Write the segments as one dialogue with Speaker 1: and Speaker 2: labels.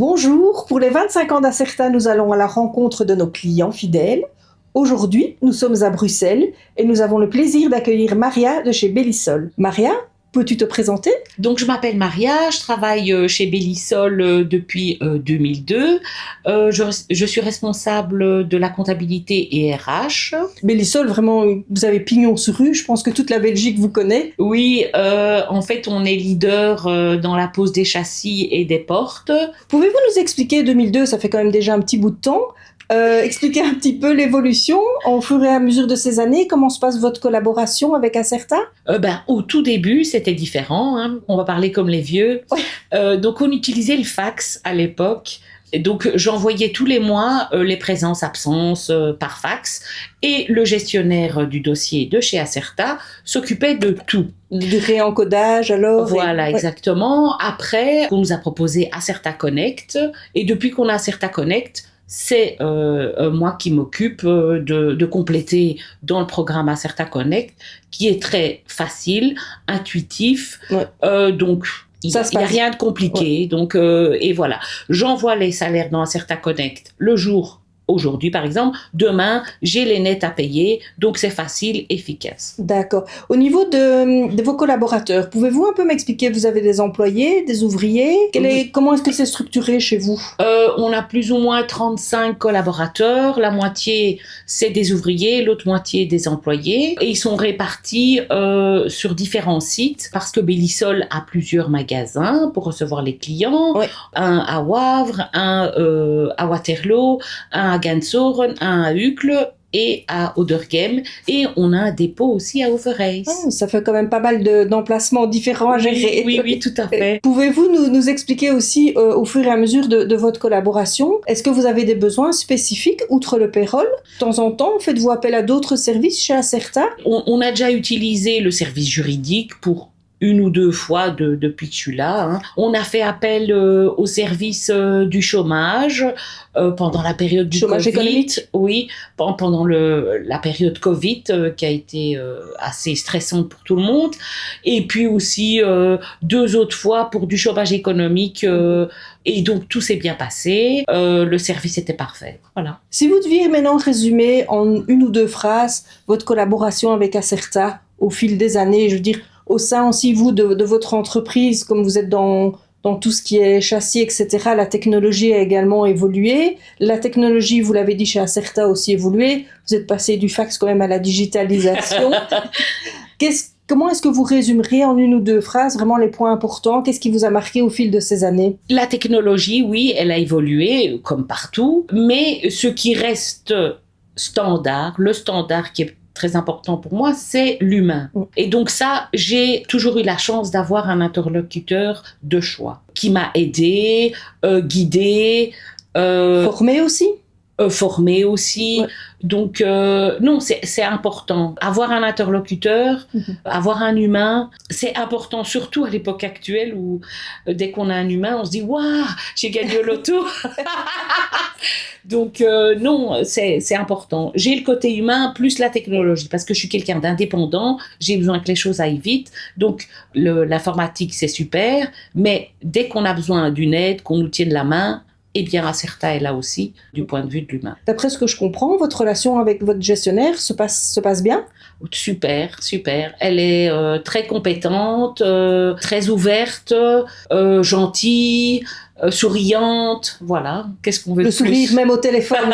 Speaker 1: Bonjour, pour les 25 ans d'Acerta, nous allons à la rencontre de nos clients fidèles. Aujourd'hui, nous sommes à Bruxelles et nous avons le plaisir d'accueillir Maria de chez Bellisol. Maria, peux-tu te présenter?
Speaker 2: Donc, je m'appelle Maria, je travaille chez Bellisol depuis 2002. Je suis responsable de la comptabilité et RH.
Speaker 1: Bellisol, vraiment, vous avez pignon sur rue. Je pense que toute la Belgique vous connaît.
Speaker 2: Oui, en fait, on est leader dans la pose des châssis et des portes.
Speaker 1: Pouvez-vous nous expliquer, 2002, ça fait quand même déjà un petit bout de temps, expliquer un petit peu l'évolution au fur et à mesure de ces années? Comment se passe votre collaboration avec Acerta?
Speaker 2: Au tout début, c'était différent, hein. On va parler comme les vieux.
Speaker 1: Ouais.
Speaker 2: Donc, on utilisait le fax à l'époque. Et donc, j'envoyais tous les mois les présences-absences par fax. Et le gestionnaire du dossier de chez Acerta s'occupait de tout.
Speaker 1: Du réencodage alors?
Speaker 2: Voilà, exactement. Après, on nous a proposé Acerta Connect. Et depuis qu'on a Acerta Connect, c'est moi qui m'occupe de compléter dans le programme Acerta Connect, qui est très facile, intuitif.
Speaker 1: Ouais.
Speaker 2: Donc, il n'y a rien de compliqué.
Speaker 1: Ouais.
Speaker 2: Donc, et voilà. J'envoie les salaires dans Acerta Connect le jour. Aujourd'hui, par exemple, demain, j'ai les nets à payer, donc c'est facile, efficace.
Speaker 1: D'accord. Au niveau de vos collaborateurs, pouvez-vous un peu m'expliquer, vous avez des employés, des ouvriers?
Speaker 2: Oui.
Speaker 1: Comment est-ce que c'est structuré chez vous?
Speaker 2: On a plus ou moins 35 collaborateurs, la moitié c'est des ouvriers, l'autre moitié des employés, et ils sont répartis sur différents sites parce que Bellisol a plusieurs magasins pour recevoir les clients,
Speaker 1: Ouais.
Speaker 2: Un à Wavre, un à Waterloo, un à Gansoren, un à Uccle et à Oderghem, et on a un dépôt aussi à Overijs.
Speaker 1: Ça fait quand même pas mal d'emplacements différents à gérer.
Speaker 2: Oui, tout à fait.
Speaker 1: Pouvez-vous nous expliquer aussi, au fur et à mesure de votre collaboration, est-ce que vous avez des besoins spécifiques, outre le payroll? De temps en temps, faites-vous appel à d'autres services chez Acerta?
Speaker 2: On a déjà utilisé le service juridique pour une ou deux fois depuis que je suis là, hein. On a fait appel au service du chômage pendant la période du
Speaker 1: chômage
Speaker 2: Covid.
Speaker 1: Économique.
Speaker 2: Oui, pendant la période Covid qui a été assez stressante pour tout le monde. Et puis aussi 2 autres fois pour du chômage économique. Et donc tout s'est bien passé. Le service était parfait. Voilà.
Speaker 1: Si vous deviez maintenant résumer en une ou deux phrases votre collaboration avec Acerta au fil des années, je veux dire, au sein aussi, vous, de votre entreprise, comme vous êtes dans tout ce qui est châssis, etc., la technologie a également évolué. La technologie, vous l'avez dit, chez Acerta a aussi évolué. Vous êtes passé du fax quand même à la digitalisation. Comment est-ce que vous résumeriez en une ou deux phrases vraiment les points importants? Qu'est-ce qui vous a marqué au fil de ces années?
Speaker 2: La technologie, oui, elle a évolué comme partout, mais ce qui reste standard, le standard qui est très important pour moi, c'est l'humain. Et donc ça, j'ai toujours eu la chance d'avoir un interlocuteur de choix qui m'a aidé, guidé.
Speaker 1: Formé aussi?
Speaker 2: Formé aussi.
Speaker 1: Ouais.
Speaker 2: Donc, non, c'est important. Avoir un interlocuteur, avoir un humain, c'est important, surtout à l'époque actuelle où dès qu'on a un humain, on se dit « Waouh, j'ai gagné au loto !» Donc, non, c'est important. J'ai le côté humain plus la technologie parce que je suis quelqu'un d'indépendant, j'ai besoin que les choses aillent vite. Donc, l'informatique, c'est super, mais dès qu'on a besoin d'une aide, qu'on nous tienne la main, eh bien, Acerta est là aussi, du point de vue de l'humain.
Speaker 1: D'après ce que je comprends, votre relation avec votre gestionnaire se passe bien?
Speaker 2: Super. Elle est très compétente, très ouverte, gentille, souriante. Voilà. Qu'est-ce qu'on veut de plus?
Speaker 1: Le sourire même au téléphone.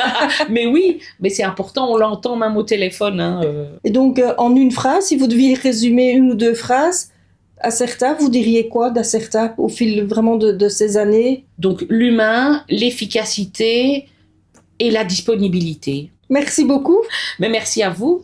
Speaker 2: Mais oui, mais c'est important, on l'entend même au téléphone. Hein.
Speaker 1: Et donc, en une phrase, si vous deviez résumer une ou deux phrases, Acerta, vous diriez quoi d'Acerta au fil vraiment de ces années?
Speaker 2: Donc, l'humain, l'efficacité et la disponibilité.
Speaker 1: Merci beaucoup.
Speaker 2: Mais merci à vous.